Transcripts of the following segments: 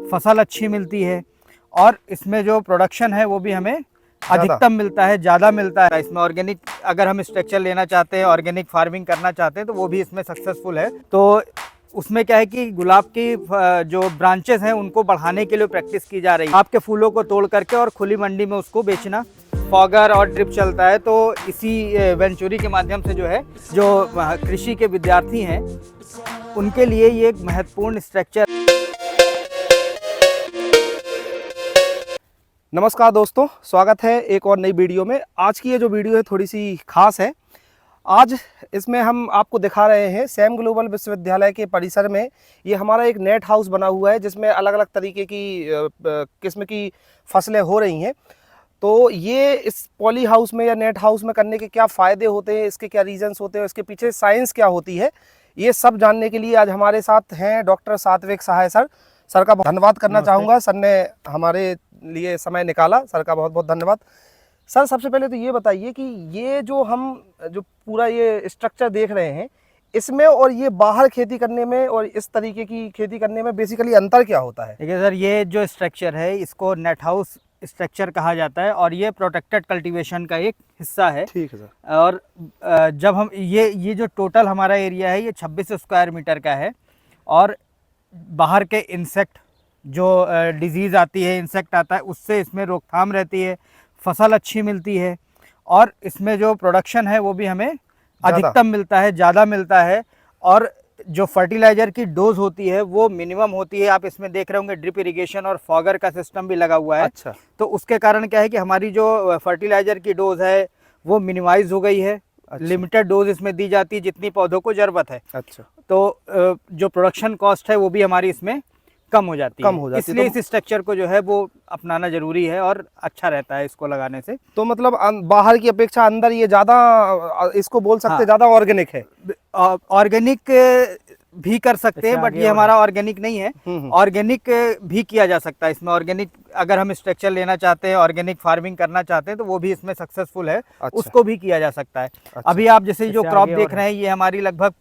फसल अच्छी मिलती है और इसमें जो प्रोडक्शन है वो भी हमें अधिकतम मिलता है, ज़्यादा मिलता है। इसमें ऑर्गेनिक अगर हम स्ट्रक्चर लेना चाहते हैं, ऑर्गेनिक फार्मिंग करना चाहते हैं तो वो भी इसमें सक्सेसफुल है। तो उसमें क्या है कि गुलाब की जो ब्रांचेस हैं उनको बढ़ाने के लिए प्रैक्टिस की जा रही है। आपके फूलों को तोड़ करके और खुली मंडी में उसको बेचना, फॉगर और ड्रिप चलता है। तो इसी वेंचुरी के माध्यम से जो है, जो कृषि के विद्यार्थी हैं उनके लिए ये एक महत्वपूर्ण स्ट्रक्चर। नमस्कार दोस्तों, स्वागत है एक और नई वीडियो में। आज की ये जो वीडियो है थोड़ी सी खास है। आज इसमें हम आपको दिखा रहे हैं सैम ग्लोबल विश्वविद्यालय के परिसर में ये हमारा एक नेट हाउस बना हुआ है जिसमें अलग अलग तरीके की किस्म की फसलें हो रही हैं। तो ये इस पॉली हाउस में या नेट हाउस में करने के क्या फ़ायदे होते हैं, इसके क्या रीजंस होते हैं, इसके पीछे साइंस क्या होती है, ये सब जानने के लिए आज हमारे साथ हैं डॉक्टर सात्विक सहाय सर। सर का धन्यवाद करना चाहूँगा, सर ने हमारे लिए समय निकाला, सर का बहुत बहुत धन्यवाद। सर सबसे पहले तो ये बताइए कि ये जो पूरा ये स्ट्रक्चर देख रहे हैं इसमें और ये बाहर खेती करने में और इस तरीके की खेती करने में बेसिकली अंतर क्या होता है? देखिए सर, ये जो स्ट्रक्चर है इसको नेट हाउस स्ट्रक्चर कहा जाता है और ये प्रोटेक्टेड कल्टीवेशन का एक हिस्सा है। ठीक है सर। और जब हम ये जो टोटल हमारा एरिया है ये 26 स्क्वायर मीटर का है और बाहर के इंसेक्ट जो डिजीज़ आती है, इंसेक्ट आता है, उससे इसमें रोकथाम रहती है, फसल अच्छी मिलती है और इसमें जो प्रोडक्शन है वो भी हमें अधिकतम मिलता है, ज़्यादा मिलता है। और जो फर्टिलाइज़र की डोज होती है वो मिनिमम होती है। आप इसमें देख रहे होंगे ड्रिप इरिगेशन और फॉगर का सिस्टम भी लगा हुआ है। अच्छा। तो उसके कारण क्या है कि हमारी जो फर्टिलाइज़र की डोज है वो मिनिमाइज हो गई है। अच्छा। लिमिटेड डोज इसमें दी जाती है जितनी पौधों को ज़रूरत है। अच्छा। तो जो प्रोडक्शन कॉस्ट है वो भी हमारी इसमें कम हो जाती है। इसलिए इस स्ट्रक्चर को जो है वो अपनाना जरूरी है और अच्छा रहता है इसको लगाने से। तो मतलब बाहर की अपेक्षा अंदर ये ज़्यादा, इसको बोल सकते हैं ज़्यादा ऑर्गेनिक है। ऑर्गेनिक भी कर सकते हैं बट ये हमारा ऑर्गेनिक नहीं है। ऑर्गेनिक भी किया जा सकता है इसमें। ऑर्गेनिक अगर हम स्ट्रक्चर लेना चाहते हैं, ऑर्गेनिक फार्मिंग करना चाहते हैं तो वो भी इसमें सक्सेसफुल है। अच्छा। उसको भी किया जा सकता है। अच्छा। अभी आप जैसे जो क्रॉप देख रहे हैं ये हमारी लगभग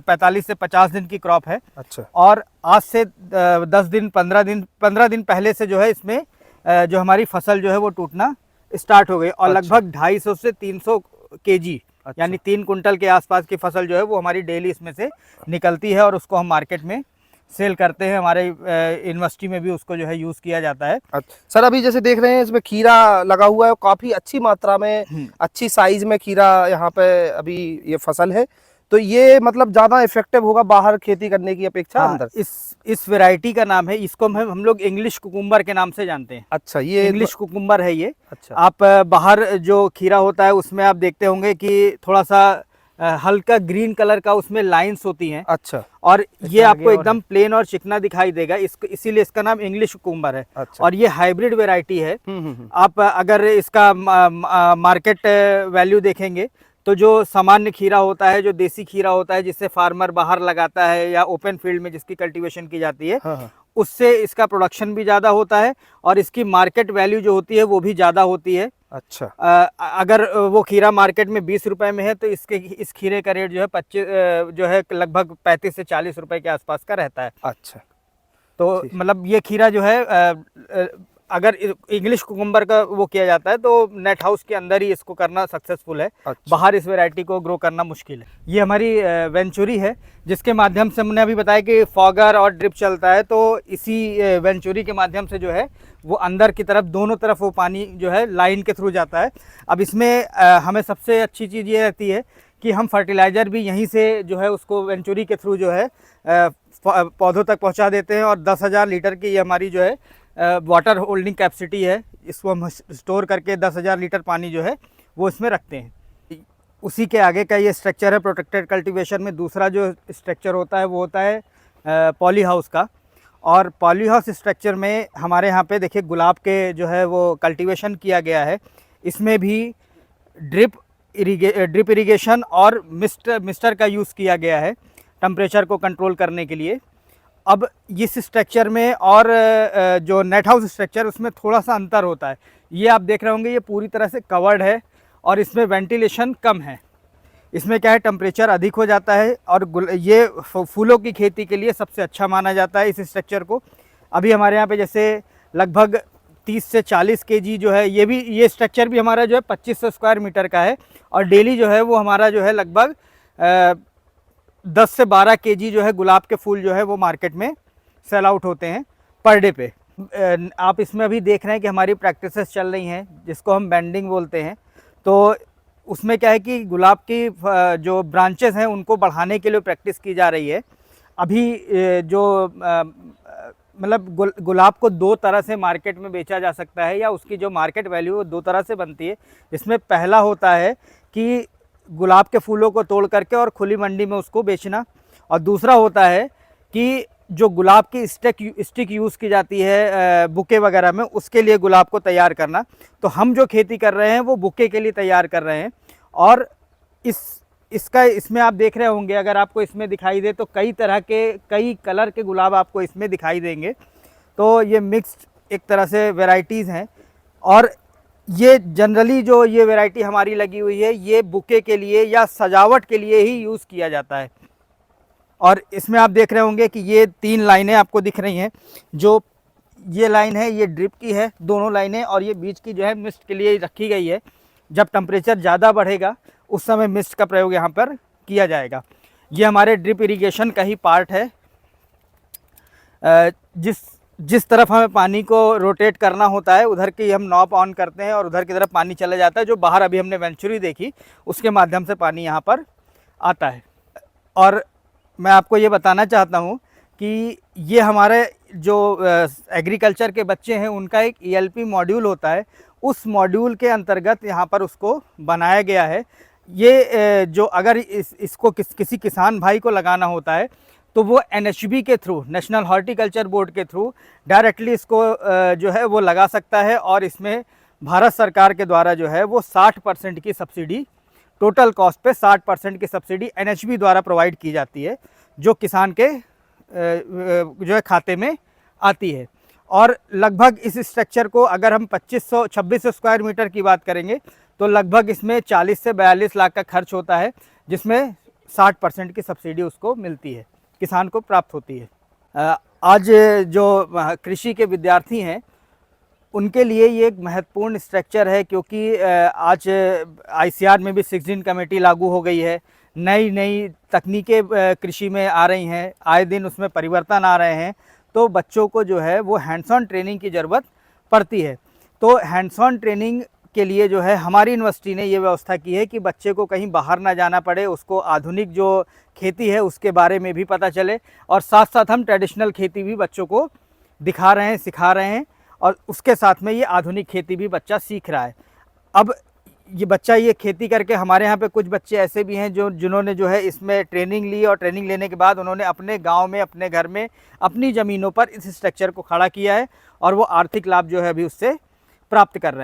45 से 50 दिन की क्रॉप है। अच्छा। और आज से 10 दिन 15 दिन पहले से जो है इसमें जो हमारी फसल जो है वो टूटना स्टार्ट हो गई और लगभग 250 से 300 kg यानी 3 कुंटल के आसपास की फसल जो है वो हमारी डेली इसमें से निकलती है और उसको हम मार्केट में सेल करते हैं। हमारे यूनिवर्सिटी में भी उसको जो है यूज़ किया जाता है। अच्छा। सर अभी जैसे देख रहे हैं इसमें खीरा लगा हुआ है, काफ़ी अच्छी मात्रा में अच्छी साइज में खीरा यहाँ पे अभी ये फसल है। तो ये मतलब ज़्यादा इफेक्टिव होगा बाहर खेती करने की अपेक्षा। हाँ, अंदर इस वैरायटी का नाम है, इसको हम लोग इंग्लिश कुकुम्बर के नाम से जानते हैं। अच्छा, ये इंग्लिश कुकुम्बर है ये। अच्छा। आप बाहर जो खीरा होता है उसमें आप देखते होंगे कि थोड़ा सा हल्का ग्रीन कलर का उसमें लाइंस होती हैं। अच्छा। और ये आपको एकदम प्लेन और चिकना दिखाई देगा, इसीलिए इसका नाम इंग्लिश कुकुम्बर है। अच्छा। और ये हाइब्रिड वैरायटी है। आप अगर इसका मार्केट वैल्यू देखेंगे तो जो सामान्य खीरा होता है, जो देसी खीरा होता है जिससे फार्मर बाहर लगाता है या ओपन फील्ड में जिसकी कल्टीवेशन की जाती है, हाँ। उससे इसका प्रोडक्शन भी ज़्यादा होता है और इसकी मार्केट वैल्यू जो होती है वो भी ज़्यादा होती है। अच्छा। अगर वो खीरा मार्केट में 20 रुपए में है तो इस खीरे का रेट जो है 25 जो है लगभग 35 से 40 रुपए के आसपास का रहता है। अच्छा। तो मतलब ये खीरा जो है अगर इंग्लिश कुकुम्बर का वो किया जाता है तो नेट हाउस के अंदर ही इसको करना सक्सेसफुल है। अच्छा। बाहर इस वैरायटी को ग्रो करना मुश्किल है। ये हमारी वेंचुरी है जिसके माध्यम से हमने अभी बताया कि फॉगर और ड्रिप चलता है। तो इसी वेंचुरी के माध्यम से जो है वो अंदर की तरफ दोनों तरफ वो पानी जो है लाइन के थ्रू जाता है। अब इसमें हमें सबसे अच्छी चीज़ ये रहती है कि हम फर्टिलाइज़र भी यहीं से जो है उसको वेंचुरी के थ्रू जो है पौधों तक पहुँचा देते हैं। और 10,000 लीटर की ये हमारी जो है वाटर होल्डिंग कैपेसिटी है। इसको हम स्टोर करके 10,000 लीटर पानी जो है वो इसमें रखते हैं। उसी के आगे का ये स्ट्रक्चर है प्रोटेक्टेड कल्टीवेशन में। दूसरा जो स्ट्रक्चर होता है वो होता है पॉली हाउस का। और पॉली हाउस स्ट्रक्चर में हमारे यहाँ पे देखिए गुलाब के जो है वो कल्टीवेशन किया गया है। इसमें भी ड्रिप इरिगेशन और मिस्टर का यूज़ किया गया है टेम्परेचर को कंट्रोल करने के लिए। अब इस स्ट्रक्चर में और जो नेट हाउस स्ट्रक्चर उसमें थोड़ा सा अंतर होता है। ये आप देख रहे होंगे ये पूरी तरह से कवर्ड है और इसमें वेंटिलेशन कम है। इसमें क्या है टेम्परेचर अधिक हो जाता है और ये फूलों की खेती के लिए सबसे अच्छा माना जाता है इस स्ट्रक्चर को। अभी हमारे यहाँ पे जैसे लगभग 30 से 40 केजी जो है, ये स्ट्रक्चर भी हमारा जो है 2500 स्क्वायर मीटर का है, और डेली जो है वो हमारा जो है लगभग 10 से 12 केजी जो है गुलाब के फूल जो है वो मार्केट में सेल आउट होते हैं पर डे पे। आप इसमें अभी देख रहे हैं कि हमारी प्रैक्टिसेस चल रही हैं जिसको हम बेंडिंग बोलते हैं। तो उसमें क्या है कि गुलाब की जो ब्रांचेस हैं उनको बढ़ाने के लिए प्रैक्टिस की जा रही है। अभी जो मतलब गुलाब को दो तरह से मार्केट में बेचा जा सकता है, या उसकी जो मार्केट वैल्यू वो दो तरह से बनती है। जिसमें पहला होता है कि गुलाब के फूलों को तोड़ करके और खुली मंडी में उसको बेचना, और दूसरा होता है कि जो गुलाब की स्टिक यूज़ की जाती है बुके वगैरह में, उसके लिए गुलाब को तैयार करना। तो हम जो खेती कर रहे हैं वो बुके के लिए तैयार कर रहे हैं। और इसमें आप देख रहे होंगे, अगर आपको इसमें दिखाई दे तो कई तरह के, कई कलर के गुलाब आपको इसमें दिखाई देंगे। तो ये मिक्स्ड एक तरह से वैरायटीज़ हैं, और ये जनरली जो ये वैरायटी हमारी लगी हुई है ये बुके के लिए या सजावट के लिए ही यूज़ किया जाता है। और इसमें आप देख रहे होंगे कि ये 3 लाइनें आपको दिख रही हैं। जो ये लाइन है ये ड्रिप की है, दोनों लाइनें, और ये बीच की जो है मिस्ट के लिए रखी गई है। जब टेम्परेचर ज़्यादा बढ़ेगा उस समय मिस्ट का प्रयोग यहाँ पर किया जाएगा। ये हमारे ड्रिप इरिगेशन का ही पार्ट है। जिस तरफ हमें पानी को रोटेट करना होता है उधर की हम नॉब ऑन करते हैं और उधर की तरफ पानी चला जाता है। जो बाहर अभी हमने वेंचुरी देखी उसके माध्यम से पानी यहाँ पर आता है। और मैं आपको ये बताना चाहता हूँ कि ये हमारे जो एग्रीकल्चर के बच्चे हैं उनका एक ELP मॉड्यूल होता है, उस मॉड्यूल के अंतर्गत यहाँ पर उसको बनाया गया है। ये जो अगर इसको किसी किसान भाई को लगाना होता है तो वो NHB के थ्रू, नेशनल हॉर्टिकल्चर बोर्ड के थ्रू डायरेक्टली इसको जो है वो लगा सकता है। और इसमें भारत सरकार के द्वारा जो है वो 60% की सब्सिडी, टोटल कॉस्ट पे 60% की सब्सिडी NHB द्वारा प्रोवाइड की जाती है, जो किसान के जो है खाते में आती है। और लगभग इस स्ट्रक्चर को अगर हम 2600 स्क्वायर मीटर की बात करेंगे तो लगभग इसमें 40 से 42 लाख का खर्च होता है, जिसमें 60% की सब्सिडी उसको मिलती है, किसान को प्राप्त होती है। आज जो कृषि के विद्यार्थी हैं उनके लिए ये एक महत्वपूर्ण स्ट्रक्चर है, क्योंकि आज ICAR में भी 16 कमेटी लागू हो गई है। नई नई तकनीकें कृषि में आ रही हैं, आए दिन उसमें परिवर्तन आ रहे हैं। तो बच्चों को जो है वो हैंड्स ऑन ट्रेनिंग की ज़रूरत पड़ती है। तो हैंड्स ऑन ट्रेनिंग के लिए जो है हमारी यूनिवर्सिटी ने ये व्यवस्था की है कि बच्चे को कहीं बाहर ना जाना पड़े, उसको आधुनिक जो खेती है उसके बारे में भी पता चले, और साथ साथ हम ट्रेडिशनल खेती भी बच्चों को दिखा रहे हैं, सिखा रहे हैं, और उसके साथ में ये आधुनिक खेती भी बच्चा सीख रहा है। अब ये बच्चा ये खेती करके, हमारे यहाँ पे कुछ बच्चे ऐसे भी हैं जिन्होंने जो है इसमें ट्रेनिंग ली, और ट्रेनिंग लेने के बाद उन्होंने अपने गांव में, अपने घर में, अपनी ज़मीनों पर इस स्ट्रक्चर को खड़ा किया है, और वो आर्थिक लाभ जो है अभी उससे प्राप्त कर रहे हैं।